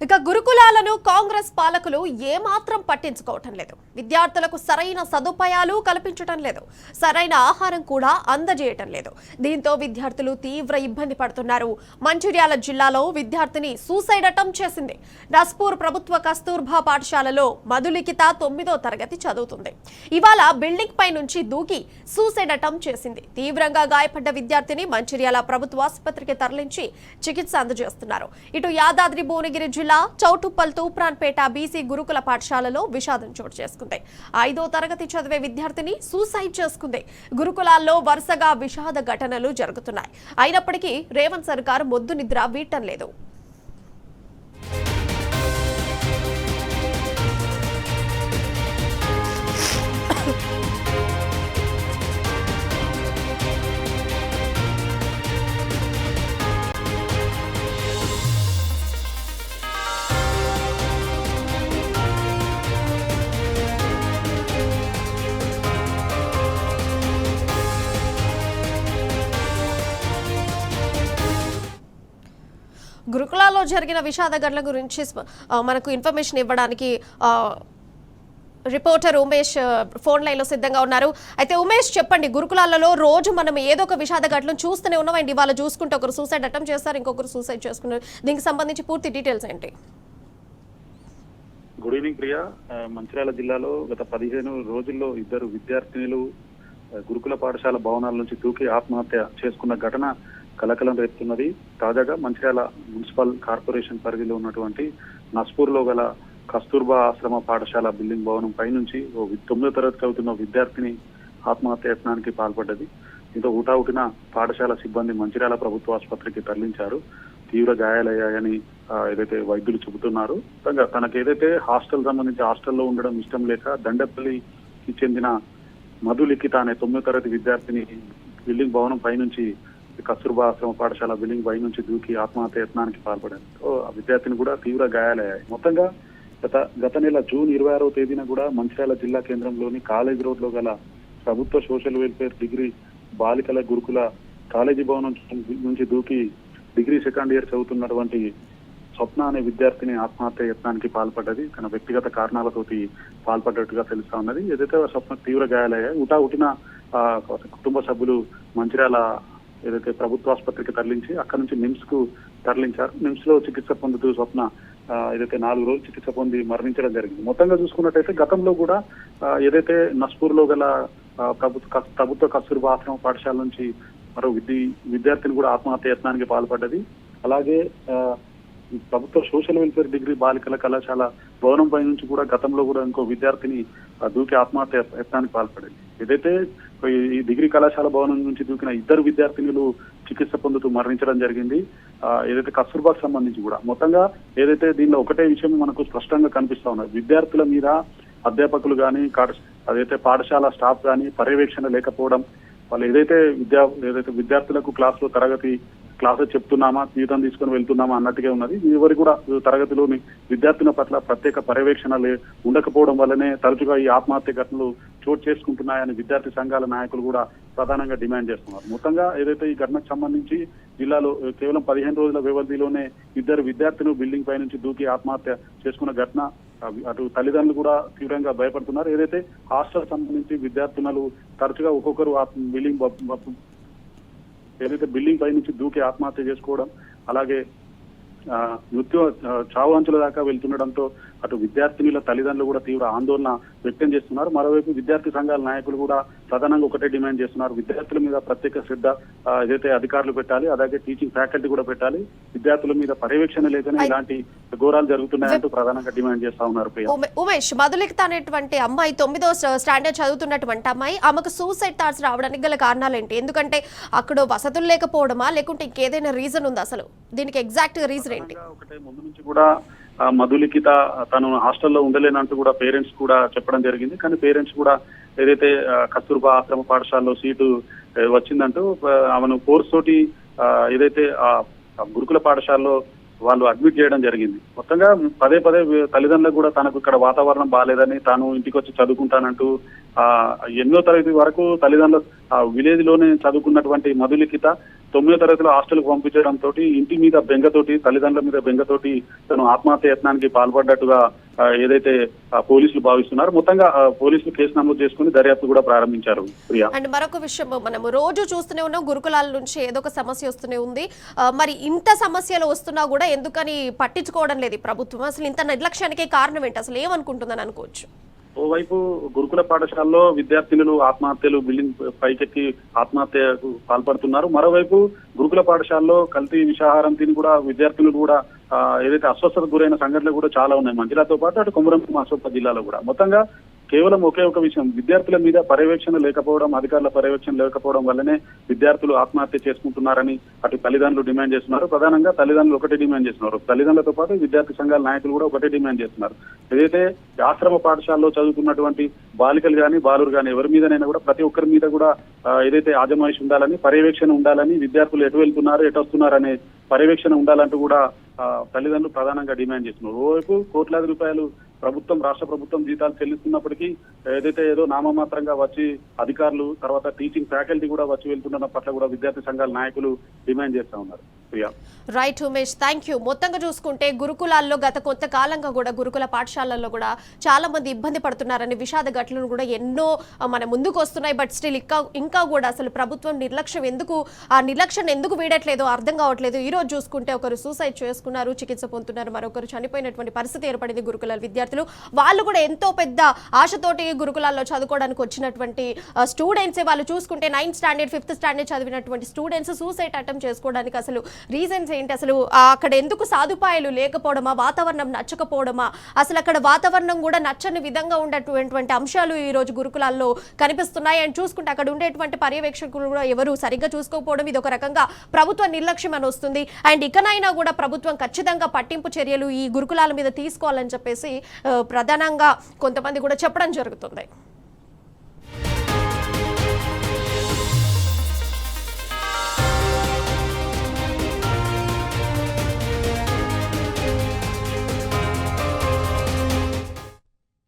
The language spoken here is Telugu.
ఇక గురుకులాలను కాంగ్రెస్ పాలకులు ఏమాత్రం పట్టించుకోవటం లేదు. విద్యార్థులకు సరైన సదుపాయాలు కల్పించడం లేదు, సరైన ఆహారం కూడా అందజేయటం లేదు. దీంతో విద్యార్థులు తీవ్ర ఇబ్బంది పడుతున్నారు. మంచిర్యాల జిల్లాలో విద్యార్థిని సూసైడ్ అటెంప్ట్ చేసింది. నస్పూర్ ప్రభుత్వ కస్తూర్బా పాఠశాలలో మధులిఖిత 9వ తరగతి చదువుతుంది. ఇవాళ బిల్డింగ్ పై నుంచి దూకి సూసైడ్ అటెంప్ట్ చేసింది. తీవ్రంగా గాయపడ్డ విద్యార్థిని మంచిర్యాల ప్రభుత్వ ఆసుపత్రికి తరలించి చికిత్స అందజేస్తున్నారు. ఇటు యాదాద్రి భువనగిరి జిల్లా చౌటుప్పల్ తూప్రాన్పేట బీసీ గురుకుల పాఠశాలలో విషాదం చోటు చేసుకుంది. 5వ తరగతి చదివే విద్యార్థిని సూసైడ్ చేసుకుంది. గురుకులాల్లో వరుసగా విషాద ఘటనలు జరుగుతున్నాయి. అయినప్పటికీ రేవంత్ సర్కార్ మొద్దు నిద్ర వీడటం లేదు. గురుకులాల్లో జరిగిన విషాద ఘటనల గురించి మనకు ఇన్ఫర్మేషన్ ఇవ్వడానికి రిపోర్టర్ ఉమేష్ ఫోన్ లైన్ లో సిద్ధంగా ఉన్నారు. అయితే ఉమేష్ చెప్పండి, గురుకులాలలో రోజు మనం ఏదో ఒక విషాద ఘటనలు చూస్తూనే ఉన్నాం. అండ్ ఇవాళ చూసుకుంటే ఒకరు సూసైడ్ అటెంప్ట్ చేస్తారు, ఇంకొకరు సూసైడ్ చేసుకున్నారు. దీనికి సంబంధించి పూర్తి డీటెయిల్స్ ఏంటి? Good evening Priya. మంచిర్యాల జిల్లాలో గత 15 రోజుల్లో 2 విద్యార్థినులు గురుకుల పాఠశాల భవనాల నుంచి దూకి ఆత్మహత్య చేసుకున్న ఘటన కలకలం రేపుతున్నది. తాజాగా మంచిర్యాల మున్సిపల్ కార్పొరేషన్ పరిధిలో ఉన్నటువంటి నస్పూర్ లో గల కస్తూర్బా ఆశ్రమ పాఠశాల బిల్డింగ్ భవనం పైనుంచి 9వ తరగతి చదువుతున్న విద్యార్థిని ఆత్మహత్య యత్నానికి పాల్పడ్డది. దీంతో ఊటావుటిన పాఠశాల సిబ్బంది మంచిర్యాల ప్రభుత్వ ఆసుపత్రికి తరలించారు. తీవ్ర గాయాలయ్యాయని ఏదైతే వైద్యులు చెబుతున్నారు. తనకు ఏదైతే హాస్టల్ సంబంధించి హాస్టల్లో ఉండడం ఇష్టం లేక దండపల్లికి చెందిన మధులిఖిత అనే 9వ తరగతి విద్యార్థిని బిల్డింగ్ భవనం పైనుంచి కస్తూర్బా ఆశ్రమ పాఠశాల బిల్డింగ్ పై నుంచి దూకి ఆత్మహత్య యత్నానికి పాల్పడారు. ఆ విద్యార్థిని కూడా తీవ్ర గాయాలయ్యాయి. మొత్తంగా గత నెల జూన్ 26వ తేదీన కూడా మంచిర్యాల జిల్లా కేంద్రంలోని కాలేజ్ రోడ్ లో గల ప్రభుత్వ సోషల్ వెల్ఫేర్ డిగ్రీ బాలికల గురుకుల కాలేజీ భవనం నుంచి దూకి డిగ్రీ సెకండ్ ఇయర్ చదువుతున్నటువంటి స్వప్న అనే విద్యార్థిని ఆత్మహత్య యత్నానికి పాల్పడ్డది. తన వ్యక్తిగత కారణాలతోటి పాల్పడ్డట్టుగా తెలుస్తా ఉన్నది. ఏదైతే స్వప్న తీవ్ర గాయాలయ్యాయి, ఉటావుటిన కుటుంబ సభ్యులు మంచిర్యాల ఏదైతే ప్రభుత్వ ఆసుపత్రికి తరలించి అక్కడ నుంచి నిమ్స్ కు తరలించారు. నిమ్స్ లో చికిత్స పొందుతూ స్వప్న ఏదైతే 4 రోజులు చికిత్స పొంది మరణించడం జరిగింది. మొత్తంగా చూసుకున్నట్టయితే గతంలో కూడా ఏదైతే నస్పూర్ లో గల ప్రభుత్వ కస్తూర్బా ఆశ్రమ పాఠశాల నుంచి మరో విద్యార్థిని కూడా ఆత్మహత్య యత్నానికి పాల్పడ్డది. అలాగే ప్రభుత్వ సోషల్ వెల్ఫేర్ డిగ్రీ బాలికల కళాశాల భవనం పై నుంచి కూడా గతంలో కూడా ఇంకో విద్యార్థిని దూకి ఆత్మహత్య యత్నానికి పాల్పడింది. ఏదైతే ఈ డిగ్రీ కళాశాల భవనం నుంచి దూకిన 2 విద్యార్థినులు చికిత్స పొందుతూ మరణించడం జరిగింది. ఏదైతే కస్తూర్బాకు సంబంధించి కూడా మొత్తంగా ఏదైతే దీనిలో ఒకటే విషయం మనకు స్పష్టంగా కనిపిస్తా ఉన్నది. విద్యార్థుల మీద అధ్యాపకులు కానీ అదైతే పాఠశాల స్టాఫ్ కానీ పర్యవేక్షణ లేకపోవడం, వాళ్ళు ఏదైతే విద్యార్థులకు క్లాసులు చెప్తున్నామా, జీతం తీసుకొని వెళ్తున్నామా అన్నట్టుగా ఉన్నది. ఎవరు కూడా తరగతిలోని విద్యార్థుల పట్ల ప్రత్యేక పర్యవేక్షణ ఉండకపోవడం వల్లనే తరచుగా ఈ ఆత్మహత్య ఘటనలు చోటు చేసుకుంటున్నాయని విద్యార్థి సంఘాల నాయకులు కూడా ప్రధానంగా డిమాండ్ చేస్తున్నారు. మొత్తంగా ఏదైతే ఈ ఘటనకు సంబంధించి జిల్లాలో కేవలం 15 రోజుల వ్యవధిలోనే 2 విద్యార్థులు బిల్డింగ్ పై నుంచి దూకి ఆత్మహత్య చేసుకున్న ఘటన అటు తల్లిదండ్రులు కూడా తీవ్రంగా భయపడుతున్నారు. ఏదైతే హాస్టల్ సంబంధించి విద్యార్థినులు తరచుగా ఒక్కొక్కరు బిల్డింగ్ పై నుంచి దూకి ఆత్మహత్య చేసుకోవడం, అలాగే చావు అంచుల దాకా వెళ్తుండడంతో అటు విద్యార్థినుల తల్లిదండ్రులు కూడా తీవ్ర ఆందోళన వ్యక్తం చేస్తున్నారు. మరోవైపు విద్యార్థి సంఘాల నాయకులు కూడా ప్రధానంగా ఒకటే డిమాండ్ చేస్తున్నారు. విద్యార్థుల మీద ప్రత్యేక శ్రద్ధ ఏదైతే అధికారులు పెట్టాలి, అలాగే టీచింగ్ ఫ్యాకల్టీ కూడా పెట్టాలి. విద్యార్థుల మీద పర్యవేక్షణ లేదని ఇలాంటి ఘోరాలు జరుగుతున్నాయంటూ ప్రధానంగా డిమాండ్ చేస్తా ఉన్నారు. ఉమేష్, మధులిఖిత అనేటువంటి అమ్మాయి 9వ స్టాండర్డ్ చదువుతున్నటువంటి అమ్మాయి, ఆమెకు సూసైడ్ థాట్స్ రావడానికి గల కారణాలు ఏంటి? ఎందుకంటే అక్కడ వసతులు లేకపోవడమా, లేకుంటే ఇంకేదైనా రీజన్ ఉందా? అసలు దీనికి ఎగ్జాక్ట్ రీజన్ ఏంటి? ఒకటే ముందు నుంచి కూడా మధులిఖిత తను హాస్టల్లో ఉండలేనంటూ కూడా పేరెంట్స్ కూడా చెప్పడం జరిగింది. కానీ పేరెంట్స్ కూడా ఏదైతే కస్తూర్బా ఆశ్రమ పాఠశాలలో సీటు వచ్చిందంటూ ఆమెను కోర్స్ తోటి ఏదైతే గురుకుల పాఠశాలలో వాళ్ళు అడ్మిట్ చేయడం జరిగింది. మొత్తంగా పదే తల్లిదండ్రులకు కూడా తనకు ఇక్కడ వాతావరణం బాగాలేదని, తాను ఇంటికి వచ్చి చదువుకుంటానంటూ 8వ తరగతి వరకు తల్లిదండ్రులు విలేజ్ లోనే చదువుకున్నటువంటి మధులిఖిత 9వ తరగతిలో హాస్టల్కు పంపించడంతో ఇంటి మీద బెంగతోటి, తల్లిదండ్రుల మీద బెంగతోటి తను ఆత్మహత్య యత్నానికి పాల్పడ్డట్టుగా ఏదైతే పోలీసులు భావిస్తున్నారు. మొత్తంగా పోలీసులు కేసు నమోదు చేసుకుని దర్యాప్తు కూడా ప్రారంభించారు. ప్రియా, అండ్ మరొక విషయం, మనము రోజు చూస్తూనే ఉన్నాం గురుకులాల నుంచి ఏదో ఒక సమస్య వస్తూనే ఉంది. మరి ఇంత సమస్యలు వస్తున్నా కూడా ఎందుకని పట్టించుకోవడం లేదు ఈ ప్రభుత్వం? అసలు ఇంత నిర్లక్ష్యానికి కారణం ఏంటి? అసలు ఏమనుకుంటుందని అనుకోవచ్చు? ఓవైపు గురుకుల పాఠశాలలో విద్యార్థినులు ఆత్మహత్యలు, బిల్డింగ్ పైకెక్కి ఆత్మహత్యకు పాల్పడుతున్నారు. మరోవైపు గురుకుల పాఠశాలలో కల్తీ విషాహారం తిని కూడా విద్యార్థులు కూడా ఏదైతే అస్వస్థతకు గురైన సంఘటనలు కూడా చాలా ఉన్నాయి మంచిర్యాలతో పాటు, అటు కొమరంభీం ఆసిఫాబాద్ జిల్లాలో కూడా. మొత్తంగా కేవలం ఒకే ఒక విషయం, విద్యార్థుల మీద పర్యవేక్షణ లేకపోవడం, అధికారుల పర్యవేక్షణ లేకపోవడం వల్లనే విద్యార్థులు ఆత్మహత్య చేసుకుంటున్నారని అటు తల్లిదండ్రులు డిమాండ్ చేస్తున్నారు. ప్రధానంగా తల్లిదండ్రులు ఒకటే డిమాండ్ చేస్తున్నారు. తల్లిదండ్రులతో పాటు విద్యార్థి సంఘాల నాయకులు కూడా ఒకటే డిమాండ్ చేస్తున్నారు. ఏదైతే ఆశ్రమ పాఠశాలలో చదువుతున్నటువంటి బాలికలు కానీ బాలురు కానీ ఎవరి మీదనైనా కూడా ప్రతి ఒక్కరి మీద కూడా ఏదైతే ఆజమాయిషి ఉండాలని, పర్యవేక్షణ ఉండాలని, విద్యార్థులు ఎటు వెళ్తున్నారు ఎటు వస్తున్నారు అనే పర్యవేక్షణ ఉండాలంటూ కూడా తల్లిదండ్రులు ప్రధానంగా డిమాండ్ చేస్తున్నారు. ఓవైపు కోట్లాది రూపాయలు ప్రభుత్వం, రాష్ట్ర ప్రభుత్వం జీతాలు చెల్లిస్తున్నప్పటికీ ఏదైతే ఏదో నామమాత్రంగా వచ్చి అధికారులు, తర్వాత టీచింగ్ ఫ్యాకల్టీ కూడా వచ్చి వెళ్తున్న పట్ల కూడా విద్యార్థి సంఘాల నాయకులు డిమాండ్ చేస్తా ఉన్నారు. Right Umesh, thank you. మొత్తంగా చూసుకుంటే గురుకులాల్లో గత కొంతకాలంగా కూడా గురుకుల పాఠశాలల్లో కూడా చాలా మంది ఇబ్బంది పడుతున్నారని విషాద ఘటనలు కూడా ఎన్నో మన ముందుకు వస్తున్నాయి. బట్ స్టిల్ ఇంకా కూడా అసలు ప్రభుత్వం నిర్లక్ష్యం ఎందుకు వీడట్లేదో అర్థం కావట్లేదు. ఈ రోజు చూసుకుంటే ఒకరు సూసైడ్ చేసుకున్నారు, చికిత్స పొందుతున్నారు, మరొకరు చనిపోయినటువంటి పరిస్థితి ఏర్పడింది. గురుకుల విద్యార్థులు వాళ్ళు కూడా ఎంతో పెద్ద ఆశతోటి గురుకులాల్లో చదువుకోవడానికి వచ్చినటువంటి స్టూడెంట్స్. వాళ్ళు చూసుకుంటే 9th స్టాండర్డ్ 5th స్టాండర్డ్ చదివినటువంటి స్టూడెంట్స్ సూసైడ్ అటెంప్ట్ చేసుకోవడానికి అసలు రీజన్స్ ఏంటి? అసలు అక్కడ ఎందుకు సదుపాయాలు లేకపోవడమా, వాతావరణం నచ్చకపోవడమా, అసలు అక్కడ వాతావరణం కూడా నచ్చని విధంగా ఉండేటువంటి అంశాలు ఈ రోజు గురుకులాల్లో కనిపిస్తున్నాయి. అండ్ చూసుకుంటే అక్కడ ఉండేటువంటి పర్యవేక్షకులు కూడా ఎవరు సరిగ్గా చూసుకోకపోవడం, ఇది ఒక రకంగా ప్రభుత్వ నిర్లక్ష్యం అని వస్తుంది. అండ్ ఇకనైనా కూడా ప్రభుత్వం ఖచ్చితంగా పట్టింపు చర్యలు ఈ గురుకులాల మీద తీసుకోవాలని చెప్పేసి ప్రధానంగా కొంతమంది కూడా చెప్పడం జరుగుతుంది.